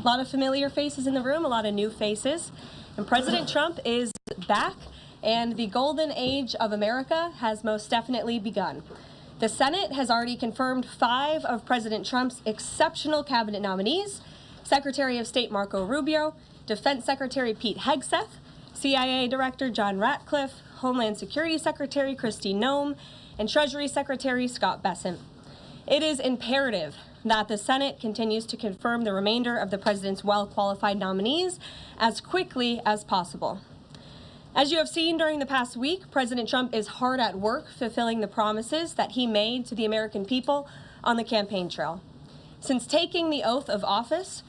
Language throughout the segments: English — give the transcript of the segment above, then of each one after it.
lot of familiar faces in the room, a lot of new faces. And President Trump is back, and the golden age of America has most definitely begun. The Senate has already confirmed 5 of President Trump's exceptional cabinet nominees: Secretary of State Marco Rubio, Defense Secretary Pete Hegseth, CIA Director John Ratcliffe, Homeland Security Secretary Kristi Noem, and Treasury Secretary Scott Bessent. It is imperative that the Senate continues to confirm the remainder of the president's well-qualified nominees as quickly as possible. As you have seen during the past week, President Trump is hard at work fulfilling the promises that he made to the American people on the campaign trail. Since taking the oath of office,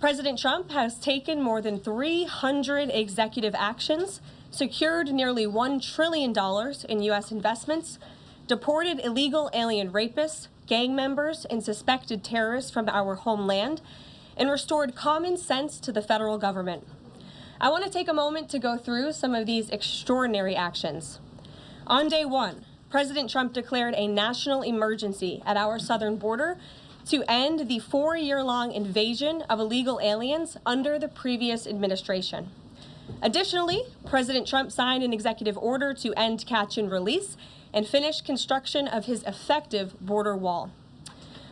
President Trump has taken more than 300 executive actions, secured nearly $1 trillion in U.S. investments, deported illegal alien rapists, gang members, and suspected terrorists from our homeland, and restored common sense to the federal government. I want to take a moment to go through some of these extraordinary actions. On day 1, President Trump declared a national emergency at our southern border to end the 4-year-long invasion of illegal aliens under the previous administration. Additionally, President Trump signed an executive order to end catch and release and finish construction of his effective border wall.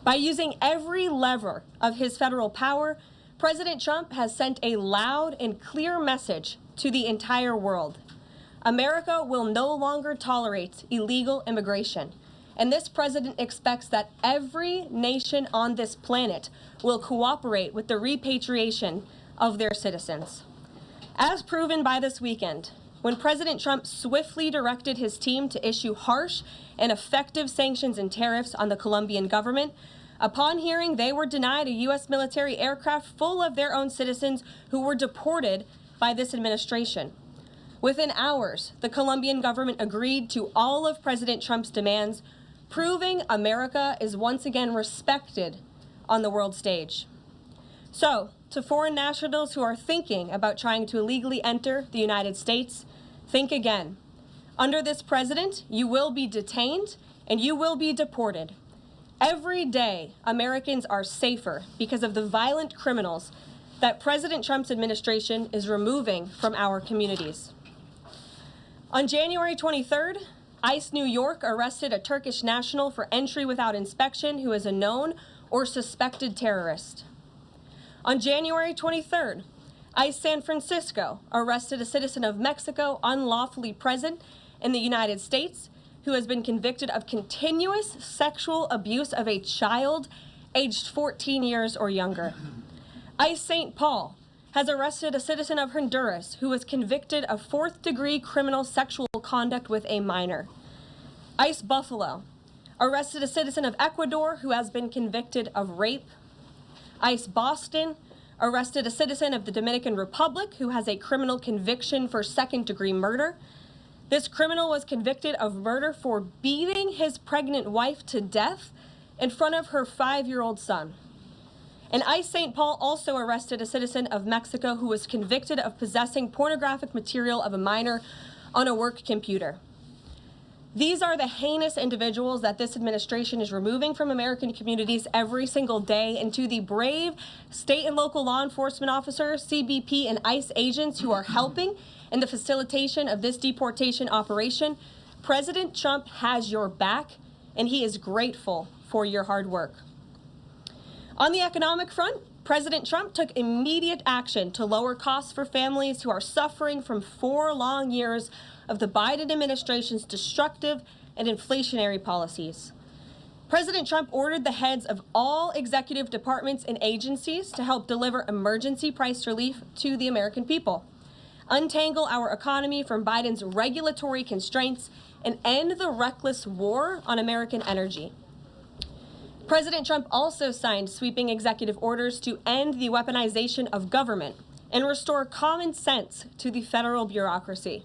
By using every lever of his federal power, President Trump has sent a loud and clear message to the entire world. America will no longer tolerate illegal immigration, and this president expects that every nation on this planet will cooperate with the repatriation of their citizens. As proven by this weekend, when President Trump swiftly directed his team to issue harsh and effective sanctions and tariffs on the Colombian government, upon hearing they were denied a U.S. military aircraft full of their own citizens who were deported by this administration. Within hours, the Colombian government agreed to all of President Trump's demands, proving America is once again respected on the world stage. So, to foreign nationals who are thinking about trying to illegally enter the United States, think again. Under this president, you will be detained and you will be deported. Every day, Americans are safer because of the violent criminals that President Trump's administration is removing from our communities. On January 23rd, ICE New York arrested a Turkish national for entry without inspection who is a known or suspected terrorist. On January 23rd, ICE San Francisco arrested a citizen of Mexico unlawfully present in the United States who has been convicted of continuous sexual abuse of a child aged 14 years or younger. ICE St. Paul has arrested a citizen of Honduras who was convicted of 4th-degree criminal sexual conduct with a minor. ICE Buffalo arrested a citizen of Ecuador who has been convicted of rape. ICE Boston arrested a citizen of the Dominican Republic who has a criminal conviction for 2nd-degree murder. This criminal was convicted of murder for beating his pregnant wife to death in front of her 5-year-old son. And ICE St. Paul also arrested a citizen of Mexico who was convicted of possessing pornographic material of a minor on a work computer. These are the heinous individuals that this administration is removing from American communities every single day, and to the brave state and local law enforcement officers, CBP, and ICE agents who are helping in the facilitation of this deportation operation, President Trump has your back, and he is grateful for your hard work. On the economic front, President Trump took immediate action to lower costs for families who are suffering from 4 long years of the Biden administration's destructive and inflationary policies. President Trump ordered the heads of all executive departments and agencies to help deliver emergency price relief to the American people, untangle our economy from Biden's regulatory constraints, and end the reckless war on American energy. President Trump also signed sweeping executive orders to end the weaponization of government and restore common sense to the federal bureaucracy.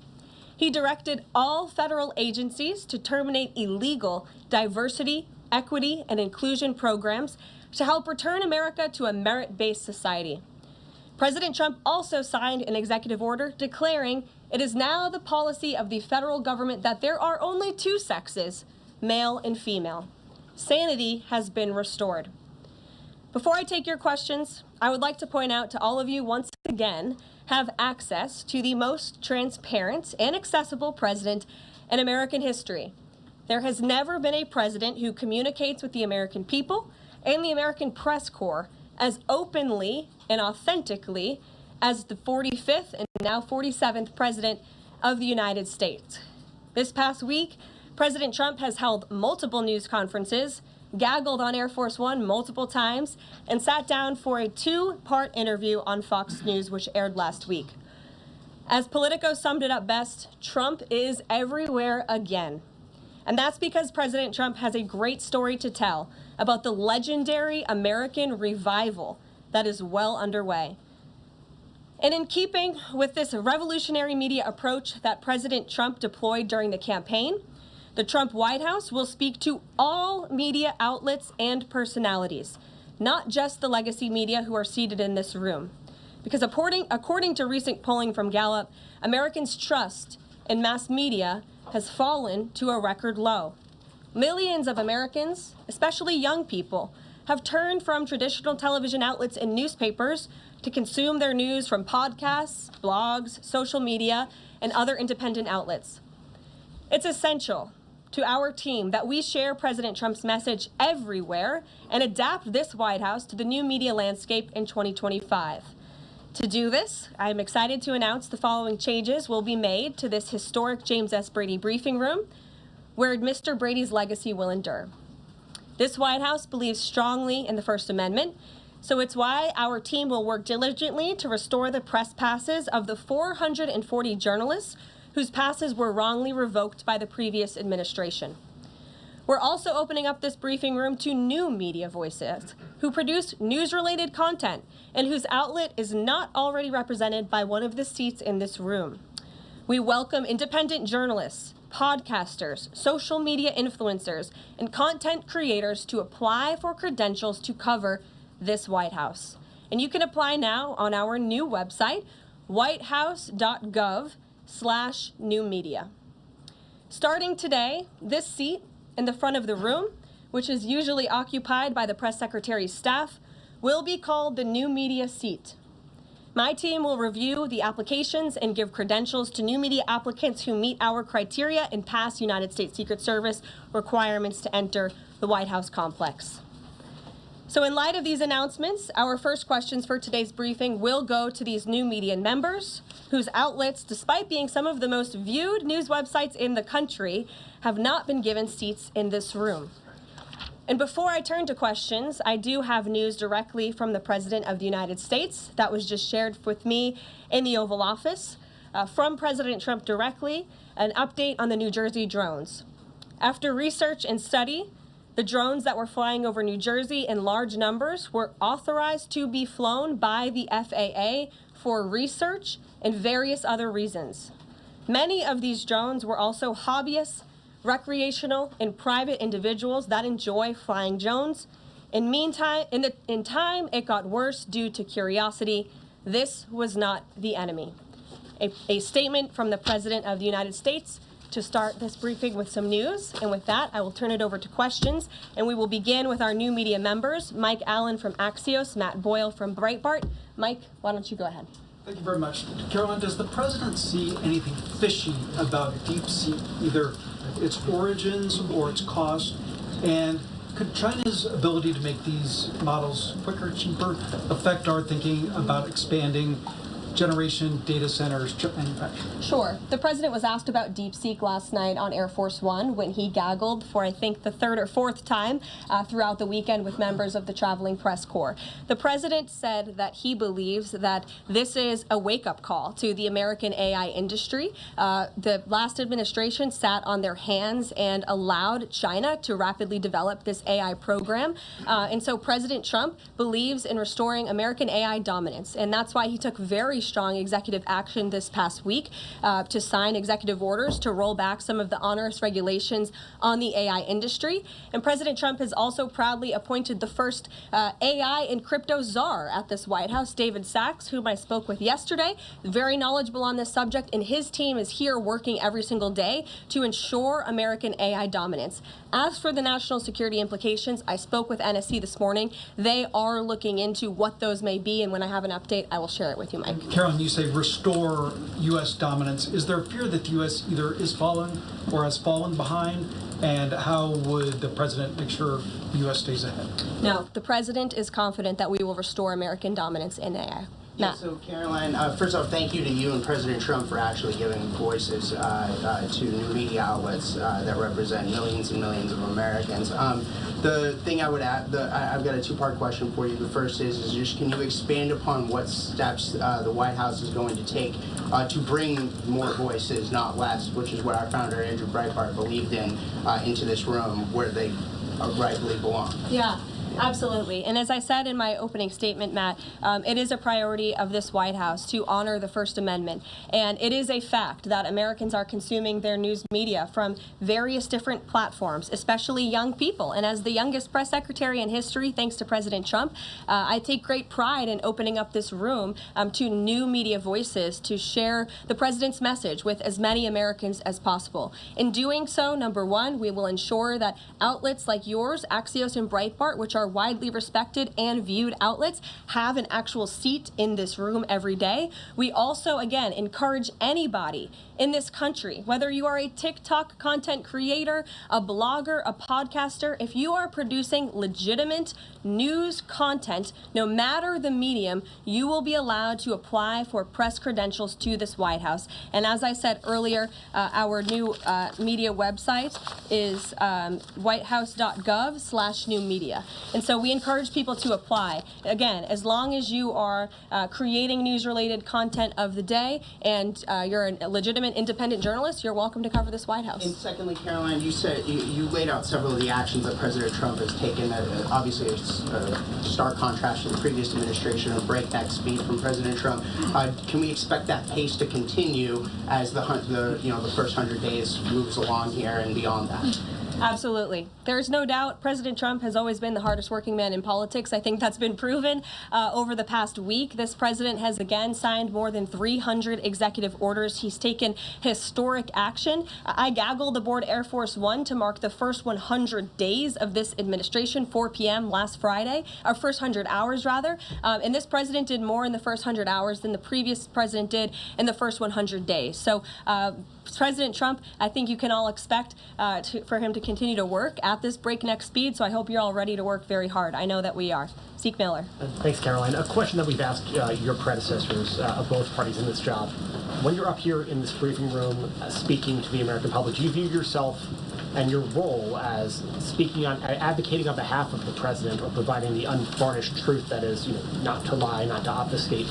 He directed all federal agencies to terminate illegal diversity, equity, and inclusion programs to help return America to a merit-based society. President Trump also signed an executive order declaring it is now the policy of the federal government that there are only 2 sexes, male and female. Sanity has been restored. Before I take your questions, I would like to point out to all of you once again have access to the most transparent and accessible president in American history. There has never been a president who communicates with the American people and the American press corps as openly and authentically as the 45th and now 47th president of the United States. This past week, President Trump has held multiple news conferences, gaggled on Air Force One multiple times, and sat down for a two-part interview on Fox News, which aired last week. As Politico summed it up best, Trump is everywhere again. And that's because President Trump has a great story to tell about the legendary American revival that is well underway. And in keeping with this revolutionary media approach that President Trump deployed during the campaign, the Trump White House will speak to all media outlets and personalities, not just the legacy media who are seated in this room. Because according to recent polling from Gallup, Americans' trust in mass media has fallen to a record low. Millions of Americans, especially young people, have turned from traditional television outlets and newspapers to consume their news from podcasts, blogs, social media, and other independent outlets. It's essential to our team that we share President Trump's message everywhere and adapt this White House to the new media landscape in 2025. To do this, I am excited to announce the following changes will be made to this historic James S. Brady briefing room, where Mr. Brady's legacy will endure. This White House believes strongly in the First Amendment, so it's why our team will work diligently to restore the press passes of the 440 journalists whose passes were wrongly revoked by the previous administration. We're also opening up this briefing room to new media voices who produce news-related content and whose outlet is not already represented by one of the seats in this room. We welcome independent journalists, podcasters, social media influencers, and content creators to apply for credentials to cover this White House. And you can apply now on our new website, whitehouse.gov/new media. Starting today, this seat in the front of the room, which is usually occupied by the press secretary's staff, will be called the new media seat. My team will review the applications and give credentials to new media applicants who meet our criteria and pass United States Secret Service requirements to enter the White House complex. So in light of these announcements, our first questions for today's briefing will go to these new media members whose outlets, despite being some of the most viewed news websites in the country, have not been given seats in this room. And before I turn to questions, I do have news directly from the President of the United States that was just shared with me in the Oval Office. From President Trump directly, an update on the New Jersey drones. After research and study, the drones that were flying over New Jersey in large numbers were authorized to be flown by the FAA for research and various other reasons. Many of these drones were also hobbyists, recreational, and private individuals that enjoy flying drones. In time, it got worse due to curiosity. This was not the enemy. A statement from the President of the United States to start this briefing with some news. And with that, I will turn it over to questions. And we will begin with our new media members, Mike Allen from Axios, Matt Boyle from Breitbart. Mike, why don't you go ahead? Thank you very much. Karoline, does the president see anything fishy about DeepSeek, either its origins or its cost? And could China's ability to make these models quicker, cheaper, affect our thinking about expanding generation data centers, chip manufacturing? Sure. The president was asked about DeepSeek last night on Air Force One when he gaggled for, I think, the third or fourth time throughout the weekend with members of the traveling press corps. The president said that he believes that this is a wake-up call to the American AI industry. The last administration sat on their hands and allowed China to rapidly develop this AI program. And so President Trump believes in restoring American AI dominance. And that's why he took very strong executive action this past week to sign executive orders to roll back some of the onerous regulations on the AI industry. And President Trump has also proudly appointed the first AI and crypto czar at this White House, David Sachs, whom I spoke with yesterday, very knowledgeable on this subject, and his team is here working every single day to ensure American AI dominance. As for the national security implications, I spoke with NSC this morning. They are looking into what those may be, and when I have an update, I will share it with you, Mike. Karoline, you say restore U.S. dominance. Is there a fear that the U.S. either is falling or has fallen behind? And how would the president make sure the U.S. stays ahead? No, the president is confident that we will restore American dominance in AI. Yeah, so Karoline, first off, thank you to you and President Trump for actually giving voices to new media outlets that represent millions and millions of Americans. The thing I would add, I've got a two-part question for you. The first is just can you expand upon what steps the White House is going to take to bring more voices, not less, which is what our founder, Andrew Breitbart, believed in, into this room where they rightfully belong? Yeah. Absolutely. And as I said in my opening statement, Matt, it is a priority of this White House to honor the First Amendment. And it is a fact that Americans are consuming their news media from various different platforms, especially young people. And as the youngest press secretary in history, thanks to President Trump, I take great pride in opening up this room to new media voices to share the president's message with as many Americans as possible. In doing so, number one, we will ensure that outlets like yours, Axios and Breitbart, which are widely respected and viewed outlets, have an actual seat in this room every day. We also, again, encourage anybody in this country, whether you are a TikTok content creator, a blogger, a podcaster, if you are producing legitimate news content, no matter the medium, you will be allowed to apply for press credentials to this White House. And as I said earlier, our new media website is whitehouse.gov/new media. And so we encourage people to apply. Again, as long as you are creating news-related content of the day and you're a legitimate independent journalist, you're welcome to cover this White House. And secondly, Karoline, you said you laid out several of the actions that President Trump has taken. Obviously, it's a stark contrast to the previous administration, a breakneck speed from President Trump. Can we expect that pace to continue as the first 100 days moves along here and beyond that? Absolutely. There's no doubt President Trump has always been the hardest working man in politics. I think that's been proven over the past week. This president has again signed more than 300 executive orders. He's taken historic action. I gaggled aboard Air Force One to mark the first 100 days of this administration, 4 p.m. last Friday, or first 100 hours rather. And this president did more in the first 100 hours than the previous president did in the first 100 days. So President Trump, I think you can all expect for him to continue to work at this breakneck speed, so I hope you're all ready to work very hard. I know that we are. Zeke Miller. Thanks, Karoline. A question that we've asked your predecessors of both parties in this job. When you're up here in this briefing room speaking to the American public, do you view yourself and your role as advocating on behalf of the president or providing the unvarnished truth that is, not to lie, not to obfuscate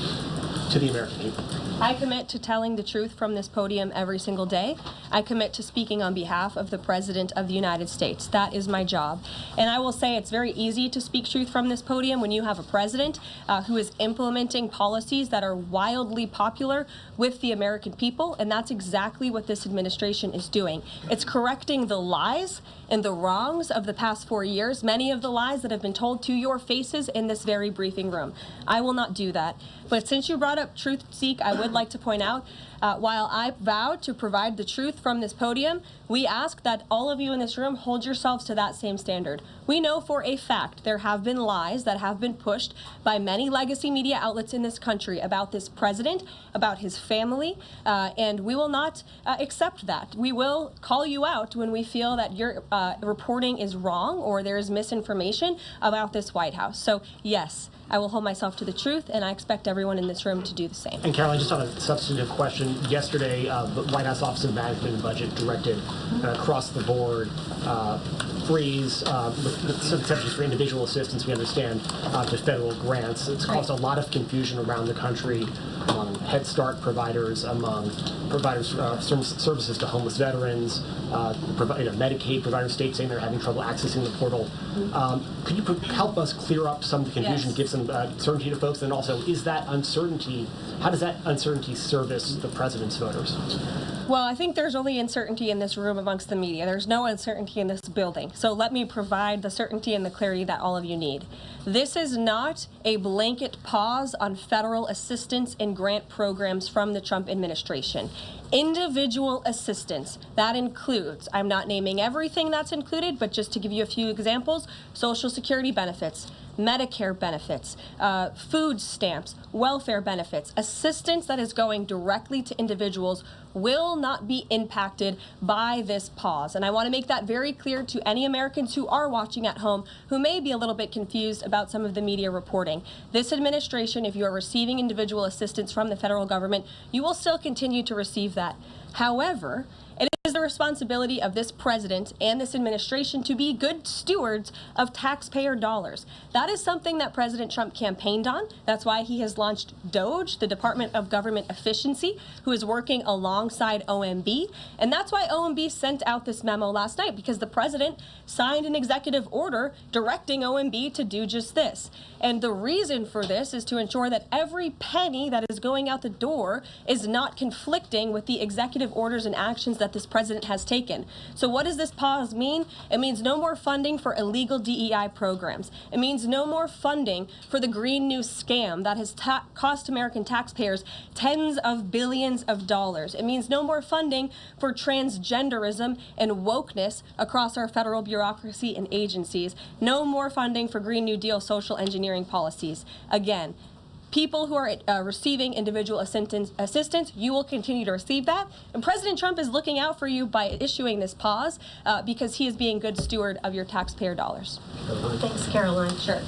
to the American people? I commit to telling the truth from this podium every single day. I commit to speaking on behalf of the President of the United States. That is my job. And I will say it's very easy to speak truth from this podium when you have a president who is implementing policies that are wildly popular with the American people, and that's exactly what this administration is doing. It's correcting the lies and the wrongs of the past 4 years, many of the lies that have been told to your faces in this very briefing room. I will not do that. But since you brought up truth, Zeke, I would like to point out, while I vow to provide the truth from this podium, we ask that all of you in this room hold yourselves to that same standard. We know for a fact there have been lies that have been pushed by many legacy media outlets in this country about this president, about his family, and we will not accept that. We will call you out when we feel that your reporting is wrong or there is misinformation about this White House. So, yes, I will hold myself to the truth, and I expect everyone in this room to do the same. And Karoline, just on a substantive question, yesterday the White House Office of Management and Budget directed across the board freeze with the subsidies for individual assistance, we understand, to federal grants. It's caused a lot of confusion around the country among Head Start providers, among providers of services to homeless veterans, Medicaid providers, states saying they're having trouble accessing the portal. Could you help us clear up some of the confusion, give some certainty to folks, and also, is that uncertainty, how does that uncertainty service the president's voters? Well, I think there's only uncertainty in this room amongst the media. There's no uncertainty in this building. So let me provide the certainty and the clarity that all of you need. This is not a blanket pause on federal assistance and grant programs from the Trump administration. Individual assistance, that includes, I'm not naming everything that's included, but just to give you a few examples, Social Security benefits, Medicare benefits, food stamps, welfare benefits, assistance that is going directly to individuals will not be impacted by this pause. And I want to make that very clear to any Americans who are watching at home who may be a little bit confused about some of the media reporting. This administration, if you are receiving individual assistance from the federal government, you will still continue to receive that. However, it is the responsibility of this president and this administration to be good stewards of taxpayer dollars. That is something that President Trump campaigned on. That's why he has launched DOGE, the Department of Government Efficiency, who is working alongside OMB. And that's why OMB sent out this memo last night, because the president signed an executive order directing OMB to do just this. And the reason for this is to ensure that every penny that is going out the door is not conflicting with the executive orders and actions that this president has taken. So what does this pause mean? It means no more funding for illegal DEI programs. It means no more funding for the Green New scam that has cost American taxpayers tens of billions of dollars. It means no more funding for transgenderism and wokeness across our federal bureaucracy and agencies. No more funding for Green New Deal social engineering policies. Again, people who are receiving individual assistance, you will continue to receive that. And President Trump is looking out for you by issuing this pause because he is being good steward of your taxpayer dollars. Thanks, Caroline. Sure.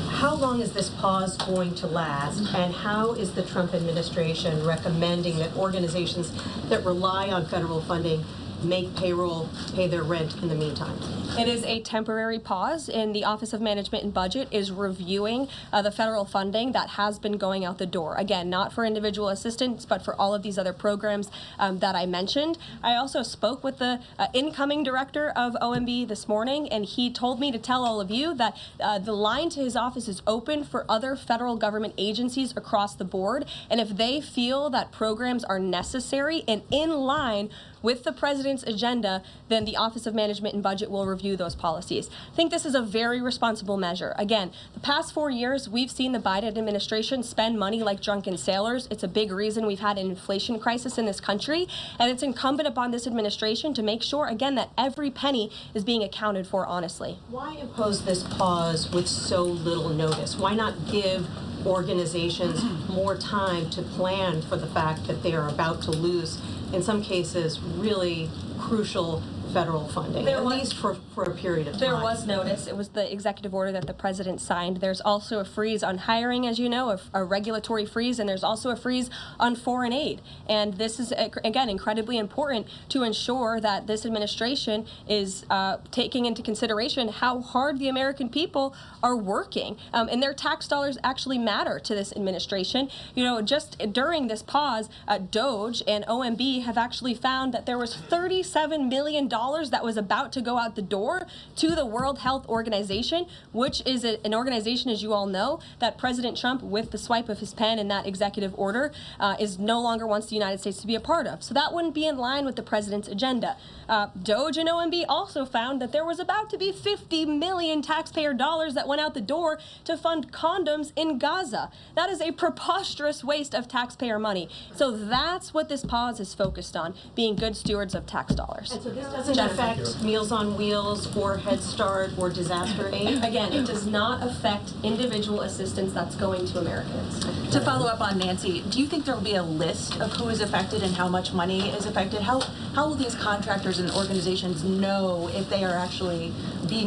How long is this pause going to last, and how is the Trump administration recommending that organizations that rely on federal funding make payroll, pay their rent in the meantime? It is a temporary pause, and the Office of Management and Budget is reviewing the federal funding that has been going out the door. Again, not for individual assistance, but for all of these other programs that I mentioned. I also spoke with the incoming director of OMB this morning, and he told me to tell all of you that the line to his office is open for other federal government agencies across the board, and if they feel that programs are necessary and in line with the president's agenda, then the Office of Management and Budget will review those policies. I think this is a very responsible measure. Again, the past 4 years, we've seen the Biden administration spend money like drunken sailors. It's a big reason we've had an inflation crisis in this country, and it's incumbent upon this administration to make sure, again, that every penny is being accounted for honestly. Why impose this pause with so little notice? Why not give organizations more time to plan for the fact that they are about to lose, in some cases, really crucial federal funding, at least for a period of time? There was notice. It was the executive order that the president signed. There's also a freeze on hiring, as you know, a regulatory freeze, and there's also a freeze on foreign aid. And this is, again, incredibly important to ensure that this administration is taking into consideration how hard the American people are working. And their tax dollars actually matter to this administration. You know, just during this pause, DOGE and OMB have actually found that there was $37 million that was about to go out the door to the World Health Organization, which is an organization, as you all know, that President Trump, with the swipe of his pen in that executive order, is no longer wants the United States to be a part of. So that wouldn't be in line with the president's agenda. DOGE and OMB also found that there was about to be 50 million taxpayer dollars that went out the door to fund condoms in Gaza. That is a preposterous waste of taxpayer money. So that's what this pause is focused on, being good stewards of tax dollars. And so this doesn't affect Meals on Wheels or Head Start or disaster aid? Again, it does not affect individual assistance that's going to Americans. To follow up on Nancy, do you think there will be a list of who is affected and how much money is affected? How will these contractors and organizations know if they are actually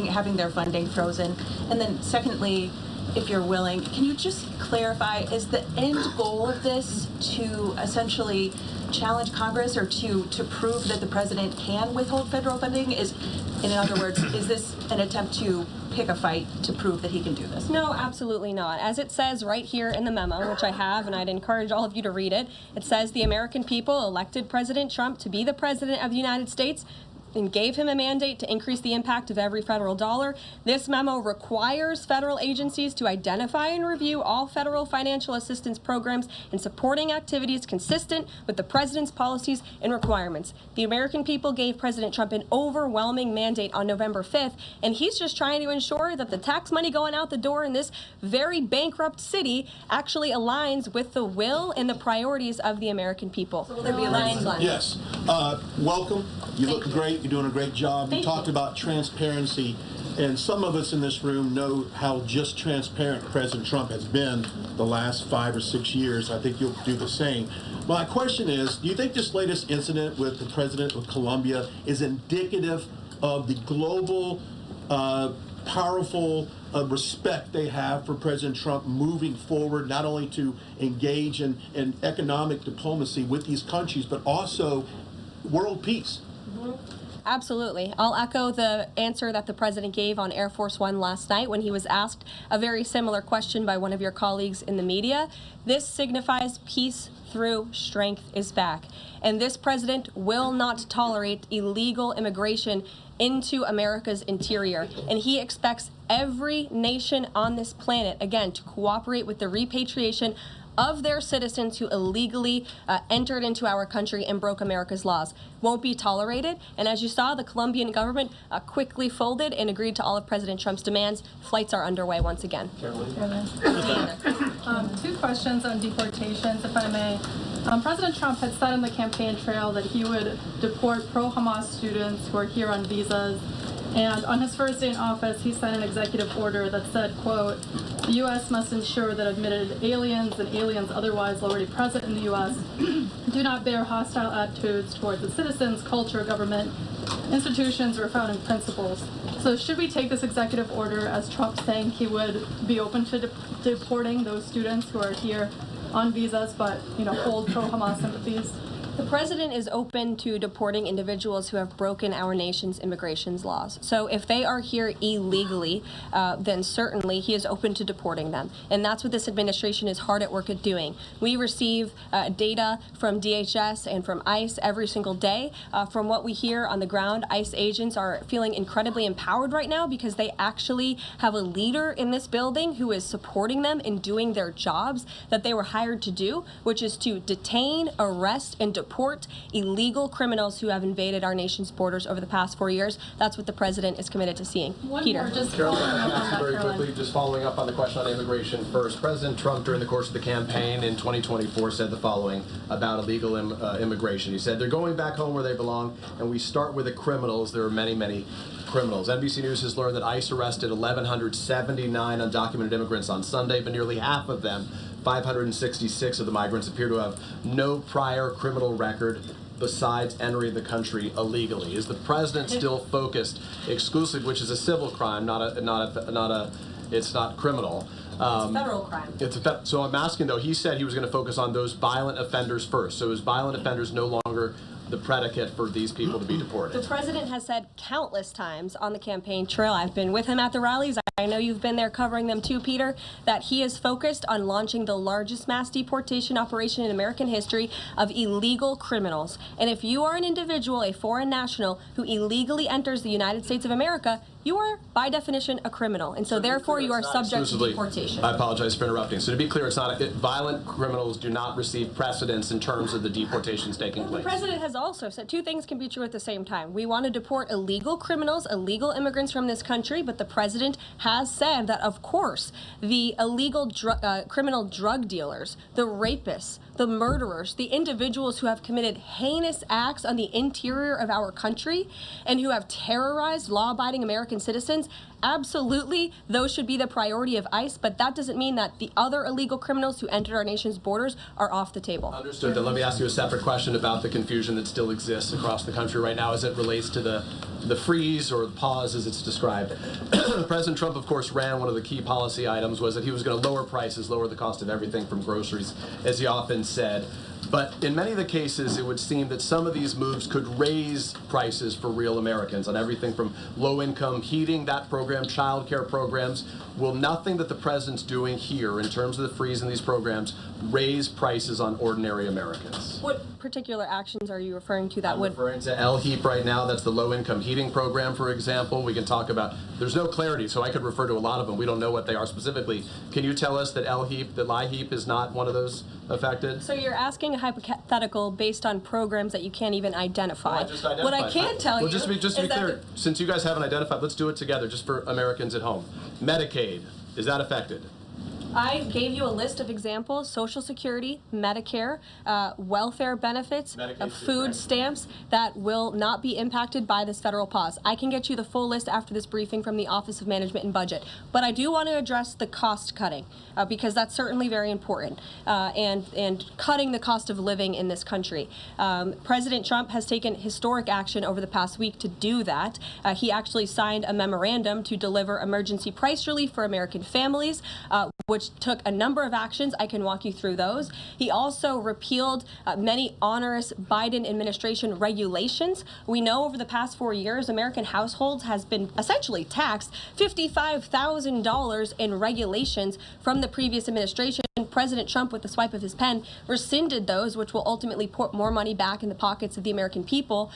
having their funding frozen? And then secondly, if you're willing, can you just clarify, is the end goal of this to essentially challenge Congress or to prove that the president can withhold federal funding? In other words, is this an attempt to pick a fight to prove that he can do this? No, absolutely not. As it says right here in the memo, which I have, and I'd encourage all of you to read it, it says the American people elected President Trump to be the president of the United States and gave him a mandate to increase the impact of every federal dollar. This memo requires federal agencies to identify and review all federal financial assistance programs and supporting activities consistent with the president's policies and requirements. The American people gave President Trump an overwhelming mandate on November 5th, and he's just trying to ensure that the tax money going out the door in this very bankrupt city actually aligns with the will and the priorities of the American people. So will there be a line? Yes. Welcome. You look great. You're doing a great job. You talked about transparency, and some of us in this room know how just transparent President Trump has been the last 5 or 6 years. I think you'll do the same. My question is, do you think this latest incident with the president of Colombia is indicative of the global, powerful respect they have for President Trump moving forward, not only to engage in economic diplomacy with these countries, but also world peace? Absolutely. I'll echo the answer that the president gave on Air Force One last night when he was asked a very similar question by one of your colleagues in the media. This signifies peace through strength is back. And this president will not tolerate illegal immigration into America's interior. And he expects every nation on this planet, again, to cooperate with the repatriation of their citizens who illegally entered into our country and broke America's laws. Won't be tolerated. And as you saw, the Colombian government quickly folded and agreed to all of President Trump's demands. Flights are underway once again. Two questions on deportations, if I may. President Trump had said on the campaign trail that he would deport pro-Hamas students who are here on visas. And on his first day in office, he signed an executive order that said, quote, the U.S. must ensure that admitted aliens and aliens otherwise already present in the U.S. do not bear hostile attitudes towards its citizens, culture, government, institutions, or founding principles. So should we take this executive order as Trump saying he would be open to deporting those students who are here on visas but, hold pro-Hamas sympathies? The president is open to deporting individuals who have broken our nation's immigration laws. So if they are here illegally, then certainly he is open to deporting them. And that's what this administration is hard at work at doing. We receive data from DHS and from ICE every single day. From what we hear on the ground, ICE agents are feeling incredibly empowered right now because they actually have a leader in this building who is supporting them in doing their jobs that they were hired to do, which is to detain, arrest, and deport illegal criminals who have invaded our nation's borders over the past 4 years. That's what the president is committed to seeing. Peter. Caroline, very quickly, just following up on the question on immigration first. President Trump, during the course of the campaign in 2024, said the following about illegal immigration. He said, they're going back home where they belong, and we start with the criminals. There are many, many criminals. NBC News has learned that ICE arrested 1,179 undocumented immigrants on Sunday, but nearly half of them, 566 of the migrants, appear to have no prior criminal record besides entering the country illegally. Is the president still focused exclusively, which is a civil crime, it's not criminal? It's a federal crime. So I'm asking, though, he said he was going to focus on those violent offenders first. So is violent offenders no longer the predicate for these people to be deported? The president has said countless times on the campaign trail, I've been with him at the rallies, I know you've been there covering them too, Peter, that he is focused on launching the largest mass deportation operation in American history of illegal criminals. And if you are an individual, a foreign national, who illegally enters the United States of America, you are, by definition, a criminal. And so therefore, you are subject to deportation. I apologize for interrupting. So to be clear, violent criminals do not receive precedence in terms of the deportations taking place. The president has also said two things can be true at the same time. We want to deport illegal criminals, illegal immigrants from this country, but the president has said that, of course, the illegal criminal drug dealers, the rapists, the murderers, the individuals who have committed heinous acts on the interior of our country and who have terrorized law-abiding American American citizens, absolutely those should be the priority of ICE, but that doesn't mean that the other illegal criminals who entered our nation's borders are off the table. Understood. Then let me ask you a separate question about the confusion that still exists across the country right now as it relates to the freeze or the pause as it's described. President Trump, of course, ran one of the key policy items was that he was going to lower prices, lower the cost of everything from groceries, as he often said. But in many of the cases, it would seem that some of these moves could raise prices for real Americans on everything from low-income heating, that program, child care programs. Will nothing that the president's doing here in terms of the freeze in these programs raise prices on ordinary Americans? What particular actions are you referring to that I'm would... referring to LHEAP right now. That's the low-income heating program, for example. We can talk about, there's no clarity, so I could refer to a lot of them. We don't know what they are specifically. Can you tell us that LHEAP is not one of those affected? So you're asking a hypothetical based on programs that you can't even identify. Well, I just identified. What I can tell you just to be is clear, that since you guys haven't identified, let's do it together just for Americans at home. Medicaid, is that affected? I gave you a list of examples: Social Security, Medicare, welfare benefits, food stamps that will not be impacted by this federal pause. I can get you the full list after this briefing from the Office of Management and Budget. But I do want to address the cost cutting because that's certainly very important and cutting the cost of living in this country. President Trump has taken historic action over the past week to do that. He actually signed a memorandum to deliver emergency price relief for American families, which took a number of actions. I can walk you through those. He also repealed many onerous Biden administration regulations. We know over the past 4 years, American households has been essentially taxed $55,000 in regulations from the previous administration. President Trump, with the swipe of his pen, rescinded those, which will ultimately put more money back in the pockets of the American people.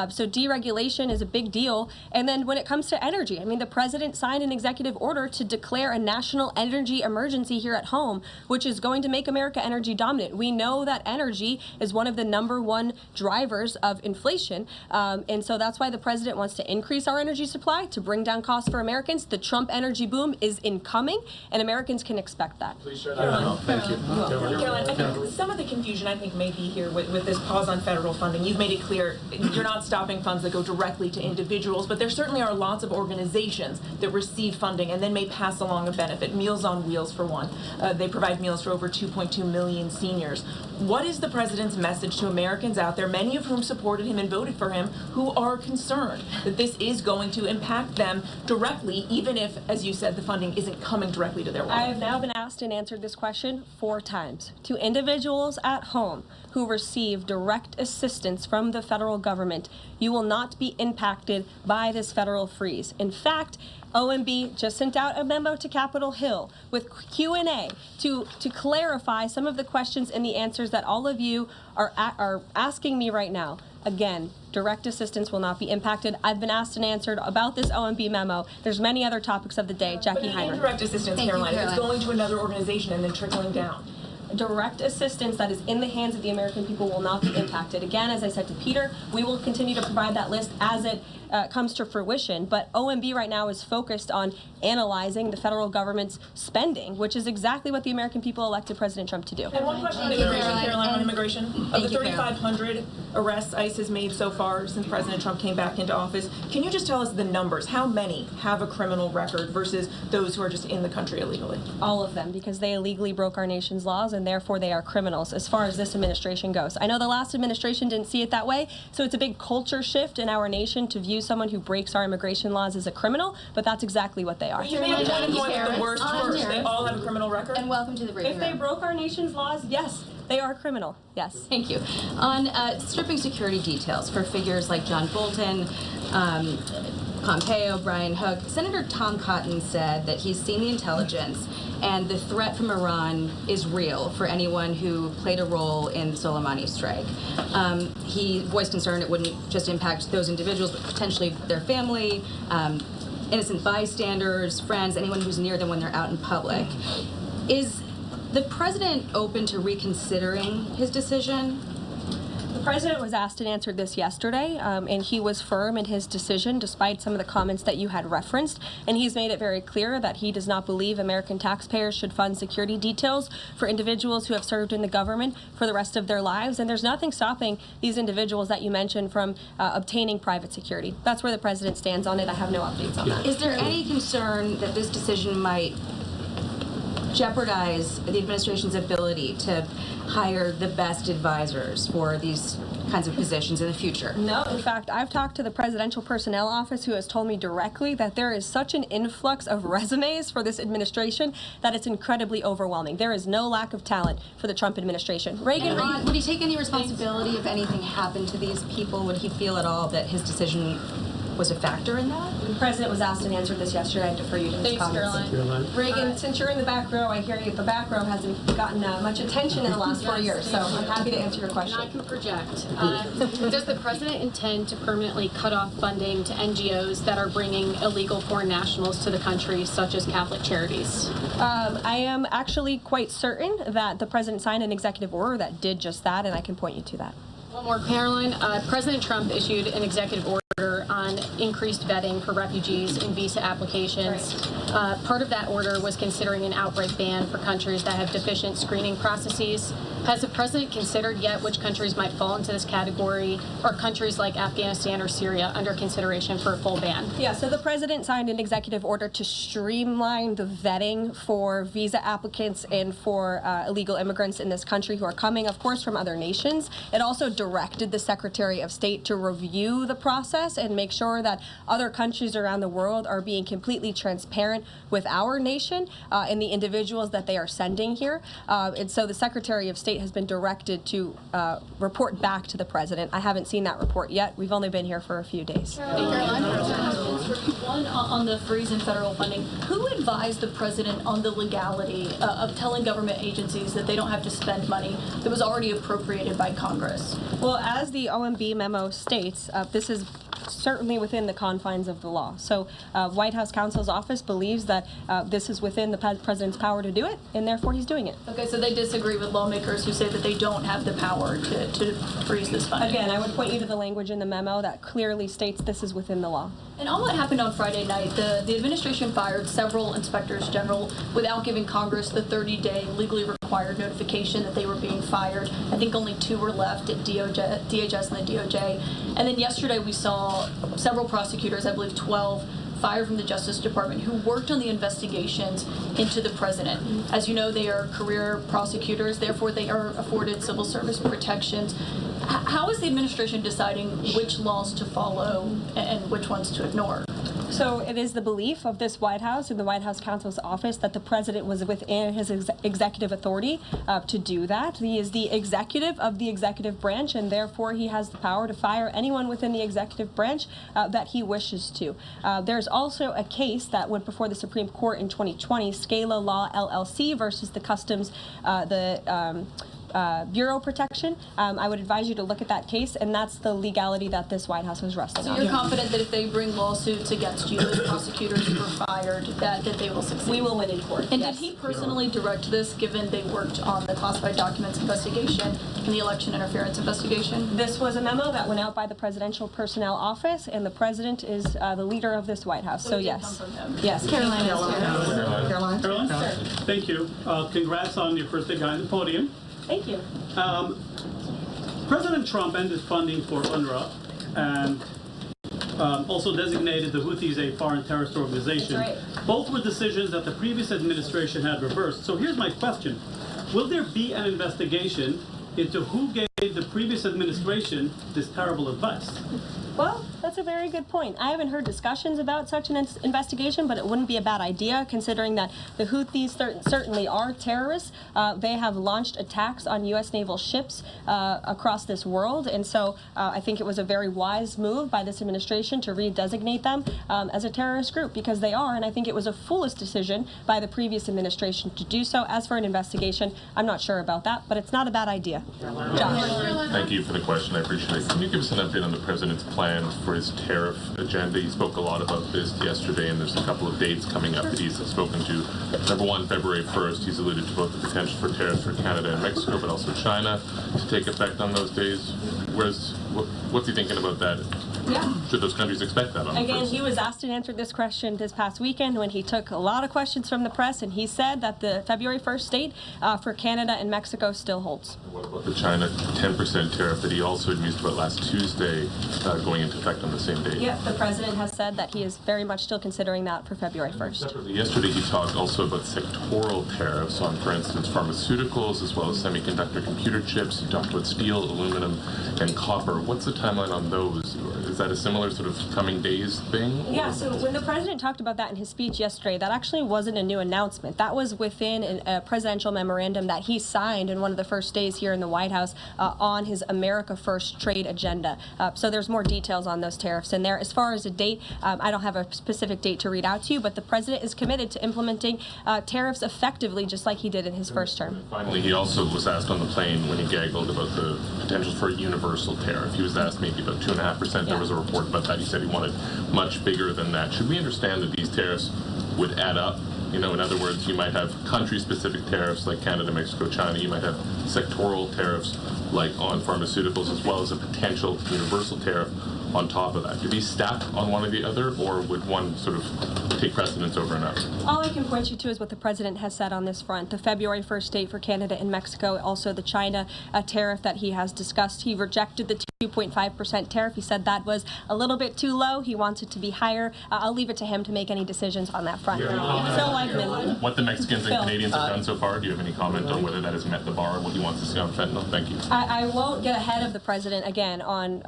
So deregulation is a big deal. And then when it comes to energy, I mean, the president signed an executive order to declare a national energy emergency here at home, which is going to make America energy dominant. We know that energy is one of the #1 drivers of inflation. And so that's why the president wants to increase our energy supply to bring down costs for Americans. The Trump energy boom is incoming, and Americans can expect that. Please share that out. Thank you. Caroline, I think some of the confusion I think may be here with this pause on federal funding. You've made it clear you're not stopping funds that go directly to individuals, but there certainly are lots of organizations that receive funding and then may pass along a benefit. Meals on Wheels, for one. They provide meals for over 2.2 million seniors. What is the president's message to Americans out there, many of whom supported him and voted for him, who are concerned that this is going to impact them directly, even if, as you said, the funding isn't coming directly to their wallet? I have now been asked and answered this question 4 times. To individuals at home who receive direct assistance from the federal government, you will not be impacted by this federal freeze. In fact, OMB just sent out a memo to Capitol Hill with Q&A to clarify some of the questions and the answers that all of you are asking me right now. Again, direct assistance will not be impacted. I've been asked and answered about this OMB memo. There's many other topics of the day. Jackie Heimer. Indirect assistance, Caroline, it's going to another organization and then trickling down. Direct assistance that is in the hands of the American people will not be impacted. Again, as I said to Peter, we will continue to provide that list as it comes to fruition. But OMB right now is focused on analyzing the federal government's spending, which is exactly what the American people elected President Trump to do. And one question on immigration, Caroline, on immigration. Of the 3,500 arrests ICE has made so far since President Trump came back into office, can you just tell us the numbers? How many have a criminal record versus those who are just in the country illegally? All of them, because they illegally broke our nation's laws, and therefore they are criminals as far as this administration goes. I know the last administration didn't see it that way, so it's a big culture shift in our nation to view someone who breaks our immigration laws as a criminal, but that's exactly what they are. You made a point of going with the worst first. They all have a criminal record? And welcome to the briefing If they room. broke our nation's laws, yes, they are criminal. Yes. Thank you. On stripping security details for figures like John Bolton, Pompeo, Brian Hook, Senator Tom Cotton said that he's seen the intelligence and the threat from Iran is real for anyone who played a role in the Soleimani strike. He voiced concern it wouldn't just impact those individuals, but potentially their family, innocent bystanders, friends, anyone who's near them when they're out in public. Is the president open to reconsidering his decision? The president was asked and answered this yesterday, and he was firm in his decision despite some of the comments that you had referenced, and he's made it very clear that he does not believe American taxpayers should fund security details for individuals who have served in the government for the rest of their lives, and there's nothing stopping these individuals that you mentioned from obtaining private security. That's where the president stands on it. I have no updates on that. Is there any concern that this decision might jeopardize the administration's ability to hire the best advisors for these kinds of positions in the future? No, in fact, I've talked to the presidential personnel office, who has told me directly that there is such an influx of resumes for this administration that it's incredibly overwhelming. There is no lack of talent for the Trump administration. Reagan, would he take any responsibility if anything happened to these people? Would he feel at all that his decision was a factor in that? The president was asked and answered this yesterday. I defer you to his comments. Caroline. Reagan, since you're in the back row, I hear you. The back row hasn't gotten much attention in the last 4 years, so I'm happy to answer your question. And I can project. Does the president intend to permanently cut off funding to NGOs that are bringing illegal foreign nationals to the country, such as Catholic charities? I am actually quite certain that the president signed an executive order that did just that, and I can point you to that. One more, Caroline. President Trump issued an executive order on increased vetting for refugees in visa applications. Part of that order was considering an outright ban for countries that have deficient screening processes. Has the president considered yet which countries might fall into this category, or countries like Afghanistan or Syria under consideration for a full ban? Yeah, so the president signed an executive order to streamline the vetting for visa applicants and for illegal immigrants in this country who are coming, of course, from other nations. It also directed the Secretary of State to review the process and make sure that other countries around the world are being completely transparent with our nation and the individuals that they are sending here. And so the Secretary of State has been directed to report back to the president. I haven't seen that report yet. We've only been here for a few days. One on the freeze in federal funding. Who advised the president on the legality of telling government agencies that they don't have to spend money that was already appropriated by Congress? Well, as the OMB memo states, this is certainly within the confines of the law. So White House counsel's office believes that this is within the president's power to do it, and therefore he's doing it. Okay, so they disagree with lawmakers who say that they don't have the power to freeze this funding. Again, I would point you to the language in the memo that clearly states this is within the law. And on what happened on Friday night, the administration fired several inspectors general without giving Congress the 30-day legally required notification that they were being fired. I think only 2 were left at DHS and the DOJ. And then yesterday we saw several prosecutors, I believe 12, fired from the Justice Department who worked on the investigations into the president. As you know, they are career prosecutors, therefore they are afforded civil service protections. How is the administration deciding which laws to follow and which ones to ignore? So it is the belief of this White House and the White House counsel's office that the president was within his executive authority to do that. He is the executive of the executive branch, and therefore he has the power to fire anyone within the executive branch that he wishes to. There's also a case that went before the Supreme Court in 2020, Scala Law LLC versus the Customs, Bureau Protection. I would advise you to look at that case, and that's the legality that this White House was resting on. So you're confident that if they bring lawsuits against you, the prosecutors who were fired, that they will succeed? We will win in court. And yes. Did he personally direct this, given they worked on the classified documents investigation and the election interference investigation? This was a memo that went out by the Presidential Personnel Office, and the president is the leader of this White House. So it did yes. come from him. Yes. Caroline. Caroline? Sure. Thank you. Congrats on your first day behind the podium. Thank you. President Trump ended funding for UNRWA and also designated the Houthis a foreign terrorist organization. That's right. Both were decisions that the previous administration had reversed. So here's my question. Will there be an investigation into who gave the previous administration this terrible advice? Well, that's a very good point. I haven't heard discussions about such an investigation, but it wouldn't be a bad idea considering that the Houthis certainly are terrorists. They have launched attacks on U.S. naval ships across this world, and so I think it was a very wise move by this administration to redesignate them as a terrorist group, because they are, and I think it was a foolish decision by the previous administration to do so. As for an investigation, I'm not sure about that, but it's not a bad idea. Josh. Thank you for the question. I appreciate it. Can you give us an update on the president's plan planned for his tariff agenda. He spoke a lot about this yesterday, and there's a couple of dates coming up that he's spoken to. Number one, February 1st, he's alluded to both the potential for tariffs for Canada and Mexico, but also China to take effect on those days. What's he thinking about that? Yeah. Should those countries expect that on the Again, first? he was asked and answered this question this past weekend when he took a lot of questions from the press, and he said that the February 1st date for Canada and Mexico still holds. What about the China 10% tariff that he also used about last Tuesday going into effect on the same date? Yeah, the president has said that he is very much still considering that for February 1st. Separately, yesterday he talked also about sectoral tariffs on, for instance, pharmaceuticals as well as semiconductor computer chips. He talked about steel, aluminum, and copper. What's the timeline on those? Is that a similar sort of coming days thing? Yeah, so when the president talked about that in his speech yesterday, that actually wasn't a new announcement. That was within a presidential memorandum that he signed in one of the first days here in the White House on his America First trade agenda. So there's more details on those tariffs in there. As far as a date, I don't have a specific date to read out to you, but the president is committed to implementing tariffs effectively, just like he did in his first term. Finally, he also was asked on the plane when he gaggled about the potential for a universal tariff. He was asked maybe about 2.5%. There was a report about that. He said he wanted much bigger than that. Should we understand that these tariffs would add up? You know, in other words, you might have country-specific tariffs like Canada, Mexico, China. You might have sectoral tariffs like on pharmaceuticals, as well as a potential universal tariff on top of that. Could be stacked on one or the other, or would one sort of take precedence over another? All I can point you to is what the president has said on this front. The February 1st date for Canada and Mexico, also the China tariff that he has discussed. He rejected the 2.5% tariff. He said that was a little bit too low. He wants it to be higher. I'll leave it to him to make any decisions on that front. Phil Eichmann. What the Mexicans and Canadians have done so far, do you have any comment on whether that has met the bar, what he wants to see on fentanyl? Thank you. I won't get ahead of the president again on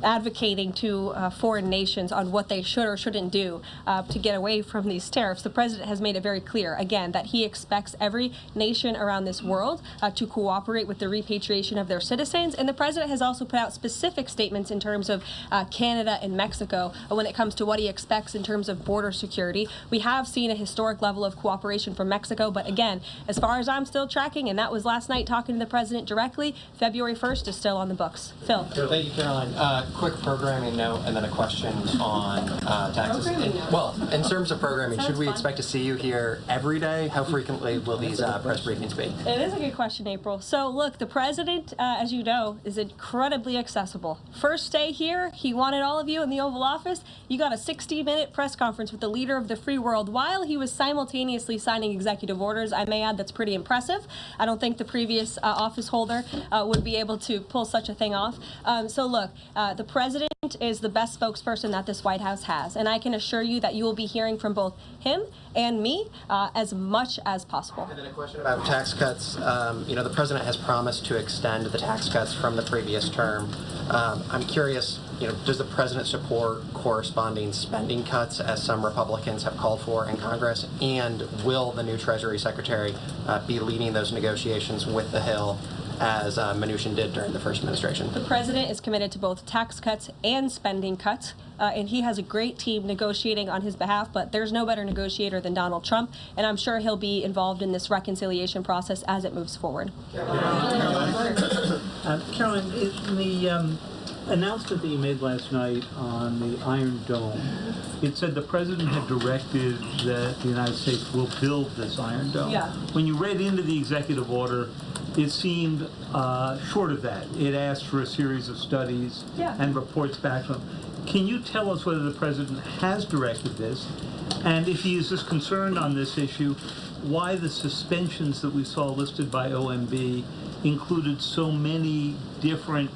advocating to foreign nations on what they should or shouldn't do to get away from these tariffs. The president has made it very clear, again, that he expects every nation around this world to cooperate with the repatriation of their citizens, and the president has also put out specific statements in terms of Canada and Mexico when it comes to what he expects in terms of border security. We have seen a historic level of cooperation from Mexico, but again, as far as I'm still tracking, and that was last night talking to the president directly, February 1st is still on the books. Phil. Thank you, Caroline. Quick programming note and then a question on taxes. Well, in terms of programming, should we expect to see you here every day? How frequently will these press briefings be? It is a good question, April. So look, the president, as you know, is incredibly accessible. First day here, he wanted all of you in the Oval Office. You got a 60-minute press conference with the leader of the free world while he was simultaneously signing executive orders. I may add that's pretty impressive. I don't think the previous office holder would be able to pull such a thing off. So look, the president is the best spokesperson that this White House has, and I can assure you that you will be hearing from both him and me as much as possible. And then a question about tax cuts. The president has promised to extend the tax cuts from the previous term. I'm curious, does the president support corresponding spending cuts as some Republicans have called for in Congress? And will the new Treasury Secretary be leading those negotiations with the Hill as Mnuchin did during the first administration? The president is committed to both tax cuts and spending cuts, and he has a great team negotiating on his behalf, but there's no better negotiator than Donald Trump, and I'm sure he'll be involved in this reconciliation process as it moves forward. Caroline, in the announcement that you made last night on the Iron Dome, it said the president had directed that the United States will build this Iron Dome. Yeah. When you read into the executive order, it seemed short of that. It asked for a series of studies and reports back from him. Can you tell us whether the president has directed this, and if he is as concerned on this issue, why the suspensions that we saw listed by OMB included so many different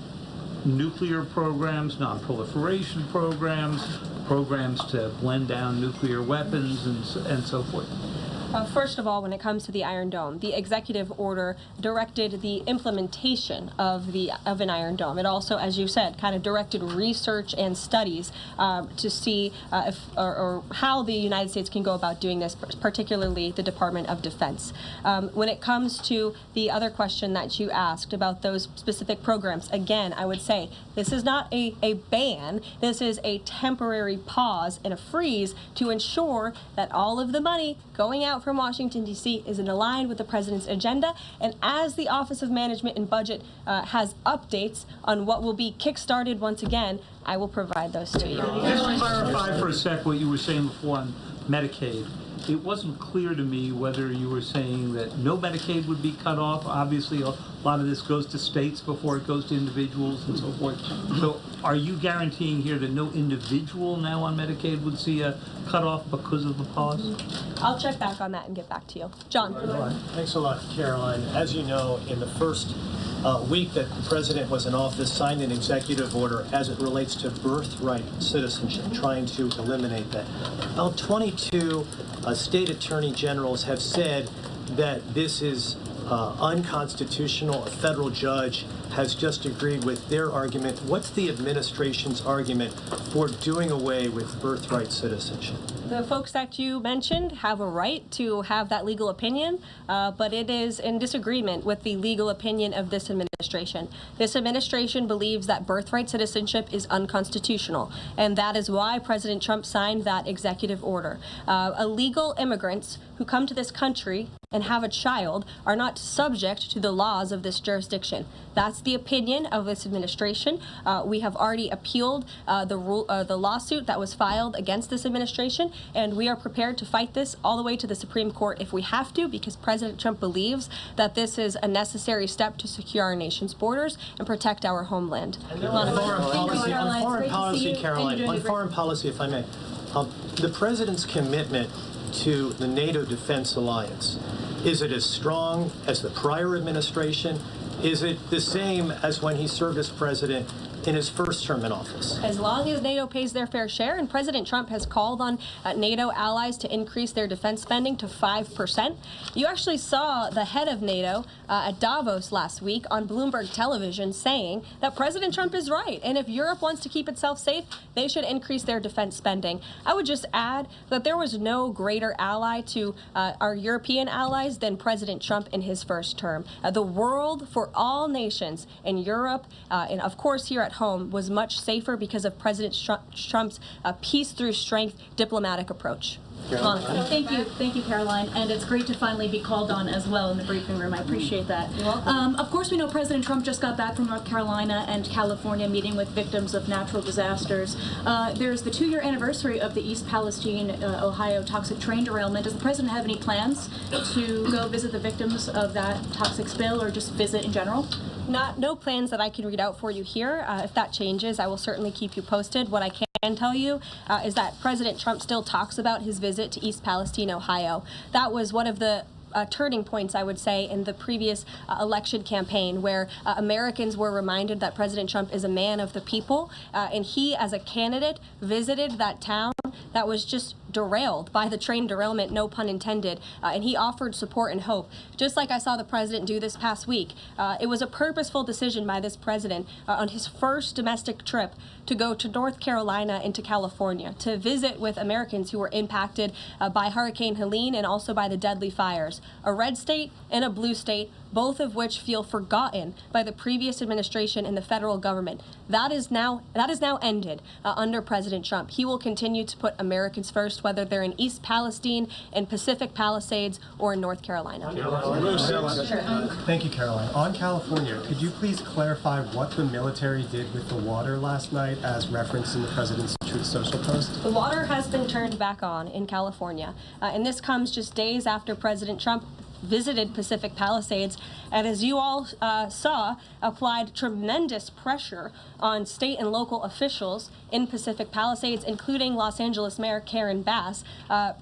nuclear programs, non-proliferation programs, programs to blend down nuclear weapons, and so forth? First of all, when it comes to the Iron Dome, the executive order directed the implementation of an Iron Dome. It also, as you said, kind of directed research and studies to see if or how the United States can go about doing this, particularly the Department of Defense. When it comes to the other question that you asked about those specific programs, again, I would say this is not a ban. This is a temporary pause and a freeze to ensure that all of the money going out out from Washington, D.C. is aligned with the president's agenda. And as the Office of Management and Budget has updates on what will be kickstarted once again, I will provide those to you. Just to clarify for a sec what you were saying before on Medicaid. It wasn't clear to me whether you were saying that no Medicaid would be cut off. Obviously, a lot of this goes to states before it goes to individuals and so forth. So are you guaranteeing here that no individual now on Medicaid would see a cutoff because of the pause? I'll check back on that and get back to you. John. Thanks a lot, Caroline. As you know, in the first week that the president was in office, signed an executive order as it relates to birthright citizenship, trying to eliminate that. Now, 22 state attorney generals have said that this is unconstitutional. A federal judge has just agreed with their argument. What's the administration's argument for doing away with birthright citizenship? The folks that you mentioned have a right to have that legal opinion, but it is in disagreement with the legal opinion of this administration. This administration believes that birthright citizenship is unconstitutional, and that is why President Trump signed that executive order. Illegal immigrants who come to this country and have a child are not subject to the laws of this jurisdiction. That's the opinion of this administration. We have already appealed the lawsuit that was filed against this administration, and we are prepared to fight this all the way to the Supreme Court if we have to, because President Trump believes that this is a necessary step to secure our nation's borders and protect our homeland. On foreign policy, Caroline, on foreign policy, if I may, the president's commitment to the NATO Defense Alliance, is it as strong as the prior administration? Is it the same as when he served as president in his first term in office? As long as NATO pays their fair share, and President Trump has called on NATO allies to increase their defense spending to 5%. You actually saw the head of NATO at Davos last week on Bloomberg television saying that President Trump is right, and if Europe wants to keep itself safe, they should increase their defense spending. I would just add that there was no greater ally to our European allies than President Trump in his first term. The world for all nations in Europe, and of course here at home, was much safer because of President Trump's peace through strength diplomatic approach. Thank you, Caroline, and it's great to finally be called on as well in the briefing room. I appreciate that. Of course, we know President Trump just got back from North Carolina and California meeting with victims of natural disasters. There's the 2-year anniversary of the East Palestine, Ohio toxic train derailment. Does the president have any plans to go visit the victims of that toxic spill, or just visit in general? No plans that I can read out for you here. If that changes, I will certainly keep you posted. What I can tell you is that President Trump still talks about his visit to East Palestine, Ohio. That was one of the turning points, I would say, in the previous election campaign, where Americans were reminded that President Trump is a man of the people, and he, as a candidate, visited that town that was just derailed by the train derailment, no pun intended, and he offered support and hope, just like I saw the president do this past week. It was a purposeful decision by this president on his first domestic trip to go to North Carolina and to California to visit with Americans who were impacted by Hurricane Helene and also by the deadly fires. A red state and a blue state, both of which feel forgotten by the previous administration and the federal government. That is now ended under President Trump. He will continue to put Americans first, whether they're in East Palestine, in Pacific Palisades, or in North Carolina. Thank you, Caroline. On California, could you please clarify what the military did with the water last night, as referenced in the president's Truth Social post? The water has been turned back on in California, and this comes just days after President Trump visited Pacific Palisades, and as you all saw, applied tremendous pressure on state and local officials in Pacific Palisades, including Los Angeles Mayor Karen Bass,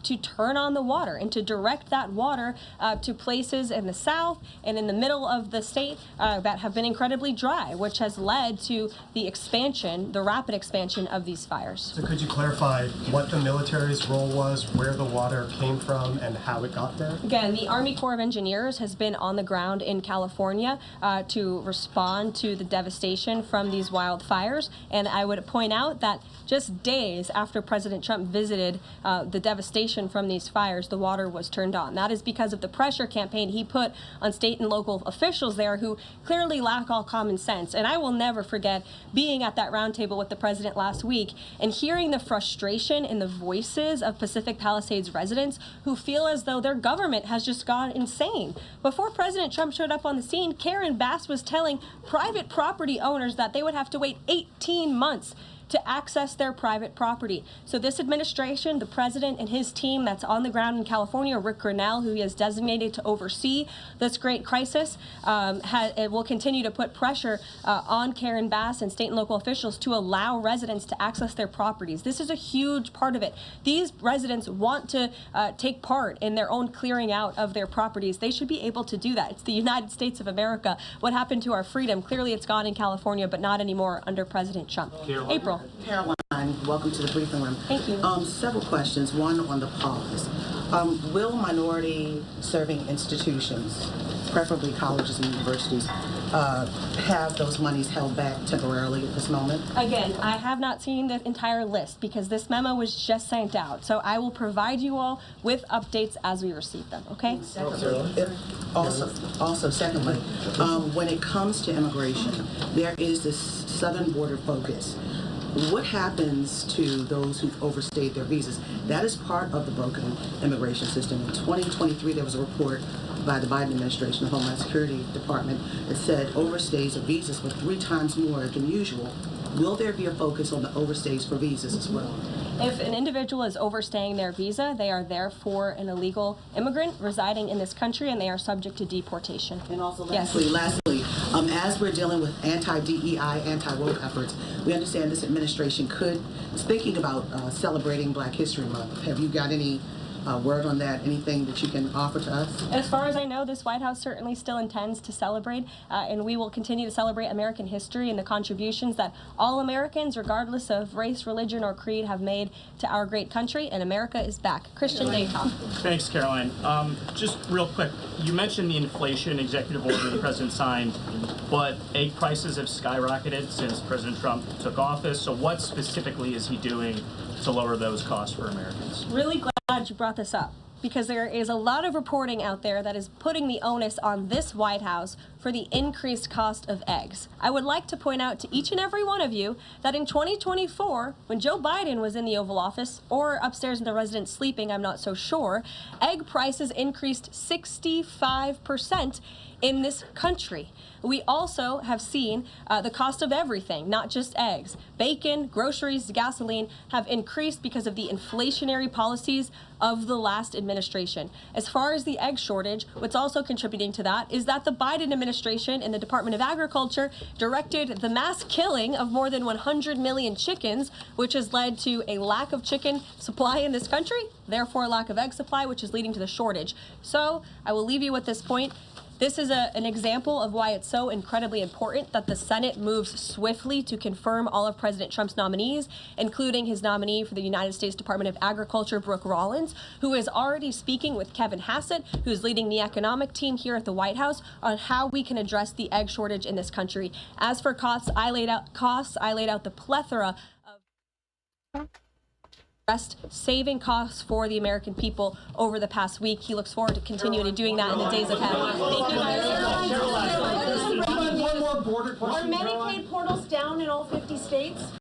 to turn on the water and to direct that water to places in the south and in the middle of the state that have been incredibly dry, which has led to the expansion, the rapid expansion of these fires. So could you clarify what the military's role was, where the water came from, and how it got there? Again, the Army Corps Corps of Engineers has been on the ground in California to respond to the devastation from these wildfires. And I would point out that just days after President Trump visited the devastation from these fires, the water was turned on. That is because of the pressure campaign he put on state and local officials there who clearly lack all common sense. And I will never forget being at that roundtable with the president last week and hearing the frustration in the voices of Pacific Palisades residents who feel as though their government has just gone insane. Before President Trump showed up on the scene, Karen Bass was telling private property owners that they would have to wait 18 months to access their private property. So this administration, the president and his team that's on the ground in California, Rick Grinnell, who he has designated to oversee this great crisis, it will continue to put pressure on Karen Bass and state and local officials to allow residents to access their properties. This is a huge part of it. These residents want to take part in their own clearing out of their properties. They should be able to do that. It's the United States of America. What happened to our freedom? Clearly it's gone in California, but not anymore under President Trump. April. Caroline, welcome to the briefing room. Thank you. Several questions. One on the pause. Will minority-serving institutions, preferably colleges and universities, have those monies held back temporarily at this moment? Again, I have not seen the entire list because this memo was just sent out. So I will provide you all with updates as we receive them, okay? Secondly, when it comes to immigration, there is this southern border focus. What happens to those who've overstayed their visas? That is part of the broken immigration system. In 2023, there was a report by the Biden administration, the Homeland Security Department, that said overstays of visas were 3 times more than usual. Will there be a focus on the overstays for visas as well? If an individual is overstaying their visa, they are therefore an illegal immigrant residing in this country and they are subject to deportation. And also lastly, as we're dealing with anti-DEI, anti-woke efforts, we understand this administration is thinking about celebrating Black History Month. Have you got any word on that? Anything that you can offer to us? As far as I know, this White House certainly still intends to celebrate, and we will continue to celebrate American history and the contributions that all Americans, regardless of race, religion, or creed, have made to our great country, and America is back. Christian Daytop. Thanks, Caroline. Just real quick, you mentioned the inflation executive order the president signed, but egg prices have skyrocketed since President Trump took office, so what specifically is he doing to lower those costs for Americans? Really glad you brought this up because there is a lot of reporting out there that is putting the onus on this White House for the increased cost of eggs. I would like to point out to each and every one of you that in 2024, when Joe Biden was in the Oval Office or upstairs in the residence sleeping, I'm not so sure, egg prices increased 65% in this country. We also have seen the cost of everything, not just eggs. Bacon, groceries, gasoline have increased because of the inflationary policies of the last administration. As far as the egg shortage, what's also contributing to that is that the Biden administration and the Department of Agriculture directed the mass killing of more than 100 million chickens, which has led to a lack of chicken supply in this country, therefore a lack of egg supply, which is leading to the shortage. So I will leave you with this point. This is an example of why it's so incredibly important that the Senate moves swiftly to confirm all of President Trump's nominees, including his nominee for the United States Department of Agriculture, Brooke Rollins, who is already speaking with Kevin Hassett, who's leading the economic team here at the White House, on how we can address the egg shortage in this country. As for costs, I laid out the plethora of saving costs for the American people over the past week. He looks forward to continuing doing that in the days ahead. Thank you, guys. One more border question. Are Medicaid portals down in all 50 states?